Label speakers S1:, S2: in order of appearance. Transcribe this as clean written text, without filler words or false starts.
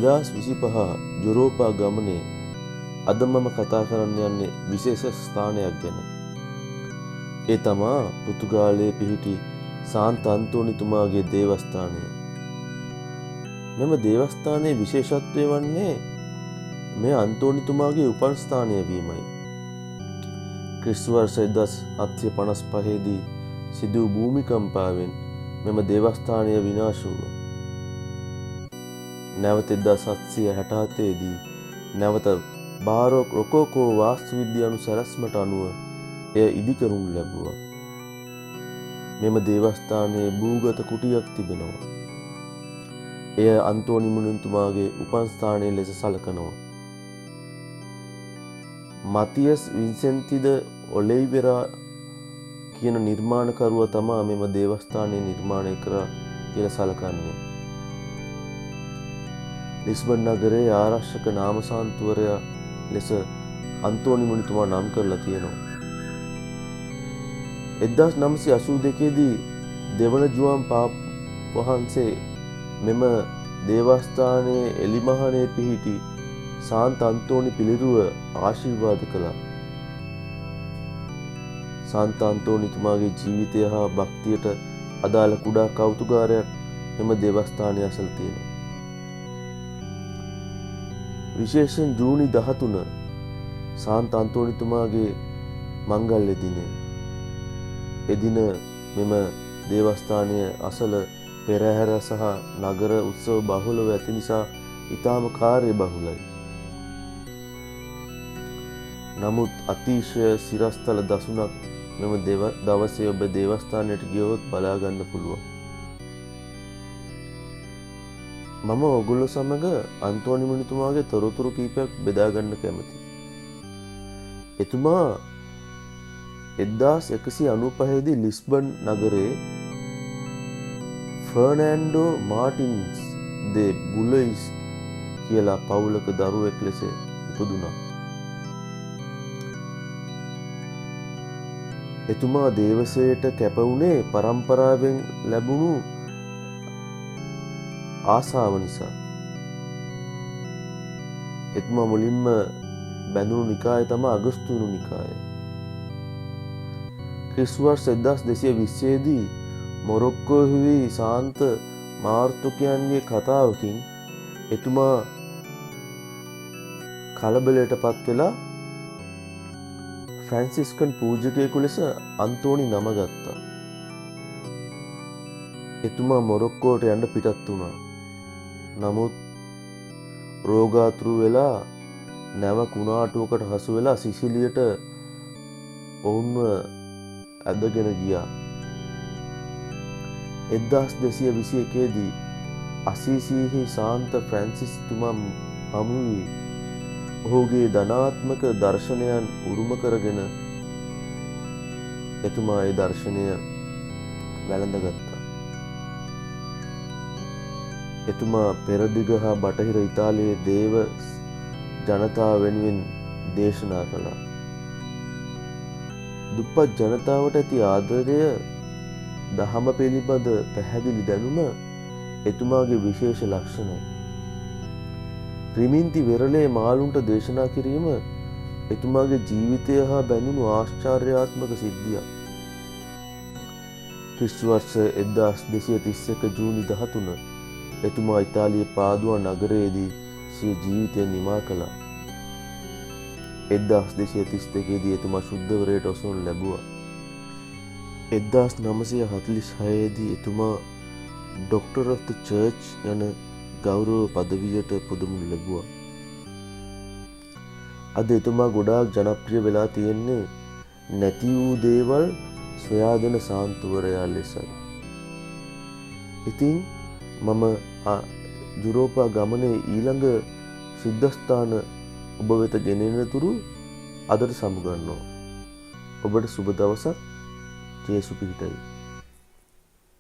S1: 2025 යුරෝපා ගමනේ අද මම කතා කරන්න යන්නේ විශේෂ ස්ථානයක් ගැන. ඒ තමා පෘතුගාලයේ පිහිටි සාන්ත අන්තෝනිතුමාගේ දේවස්ථානය. මෙම දේවස්ථානයේ විශේෂත්වය වන්නේ මේ අන්තෝනිතුමාගේ උපන් ස්ථානය වීමයි. ක්‍රිස්තු වර්ෂ 1755 දී සිදු වූ භූමිකම්පාවෙන් මෙම දේවස්ථානය විනාශ වුණා. නැවත 1767 දී නැවත බාරෝක් රොකෝකෝ වාස්තු විද්‍යානු සැලැස්මට අනුව එය ඉදිකරනු ලැබුවා. මෙම දේවස්ථානයේ භූගත කුටියක් තිබෙනවා. එය අන්තෝනි මුනිතුමාගේ උපන් ස්ථානයේ ලෙස සැලකනවා. මතියස් වින්සෙන්ති ද ඔලෙයිවෙරා කියන නිර්මාණකරුවා තමා මෙම දේවස්ථානය නිර්මාණය කරා කියලා සැලකන්නේ. ලිස්බන් නගරයේ ආරක්ෂක නාමසාන්තුවරයා ලෙස අන්තෝනි මුනිතුමා නම් කරලා තියෙනවා. 1982 දී දෙවන ජුවන් පාප් වහන්සේ මෙම දේවස්ථානයේ එලිමහනේ පිහිටි සාන්ත අන්තෝනි පිළිරුව ආශිර්වාද කළා. සාන්ත අන්තෝනිතුමාගේ ජීවිතය හා භක්තියට අදාළ කුඩා කෞතුකාරයක් මෙම දේවස්ථානය අසල තියෙනවා. විශේෂයෙන් ජූනි 13 සාන්ත අන්තෝනිතුමාගේ මංගල්‍ය දිනය. එදින මෙම දේවස්ථානය අසල පෙරහැර සහ නගර උත්සව බහුලව ඇති නිසා ඉතාම කාර්යබහුලයි. නමුත් අතිශය සිරස්තල දසුනක් මෙම දවසේ ඔබ දේවස්ථානයට ගියොත් බලා ගන්න පුළුවන්. මම ඔයගොල්ලෝ සමග අන්තෝනි මුනිතුමාගේ තොරතුරු කීපයක් බෙදා ගන්න කැමතියි. එතුමා 1195 දී ලිස්බන් නගරයේ ෆර්නෑන්ඩෝ මාටින්ස් දේ බුලයිස් කියලා පවුලක දරුවෙක් ලෙස ඉපදුනා. එතුමා දේවසයට කැප වුණේ පරම්පරාවෙන් ලැබුණු ආසාව නිසා. එතුමා මුලින්ම බැඳුණු නිකාය තමයි අගස්තුණු නිකාය. ක්‍රිස්තු වර්ෂ 1220 දී මොරොක්කෝහි සාන්ත මාර්තුකයන්ගේ කතාවකින් එතුමා කලබලයට පත් වෙලා ෆ්‍රැන්සිස්කන් පූජකයෙකු ලෙස අන්තෝනි නම ගත්තා. එතුමා මොරොක්කෝට යන්න පිටත් වුණා. නමුත් රෝගාතුරු වෙලා නැව කුණාටුවකට හසු වෙලා සිසිලියට ඔවුන්ව ඇදගෙන ගියා. 1221 දී අසීසිහි සාන්ත ෆ්‍රැන්සිස් තුමා හමු වී ඔහුගේ ධනාත්මක දර්ශනයන් උරුම කරගෙන එතුමා ඒ දර්ශනය වැළඳගත්තා. එතුමා පෙරදිග හා බටහිර ඉතාලියේ දේව ජනතාව වෙනුවෙන් දේශනා කළා. දුප්පත් ජනතාවට ඇති ආදරය දහම පිළිබඳ පැහැදිලි දැනුම එතුමාගේ විශේෂ ලක්ෂණයි. රිමින්ති වෙරළේ මාළුන්ට දේශනා කිරීම එතුමාගේ ජීවිතය හා බැඳුණු ආශ්චර්යාත්මක සිද්ධියක්. ක්‍රිස්තු වර්ෂ 1231 ජූනි 13 එතුමා ඉතාලියේ පාදුවා නගරයේදී සිය ජීවිතය නිමා කළා. 1232 දී එතුමා ශුද්ධවරයට ඔසවනු ලැබුවා. 1946 දී එතුමා ඩොක්ටර් ඔෆ් ද චර්ච් යන ගෞරව පදවියට පුදමු ලැබුවා. අද එතුමා ගොඩාක් ජනප්‍රිය වෙලා තියෙන්නේ නැති වූ දේවල් සොයා දෙන සාන්තුවරයා ලෙසයි. ඉතින් මම යුරෝපා ගමනේ ඊළඟ සිද්ධස්ථාන ඔබ වෙත ගෙනෙන තුරු අදට සමුගන්නවා. ඔබට සුබ දවසක්. ජේසු පිහිටයි.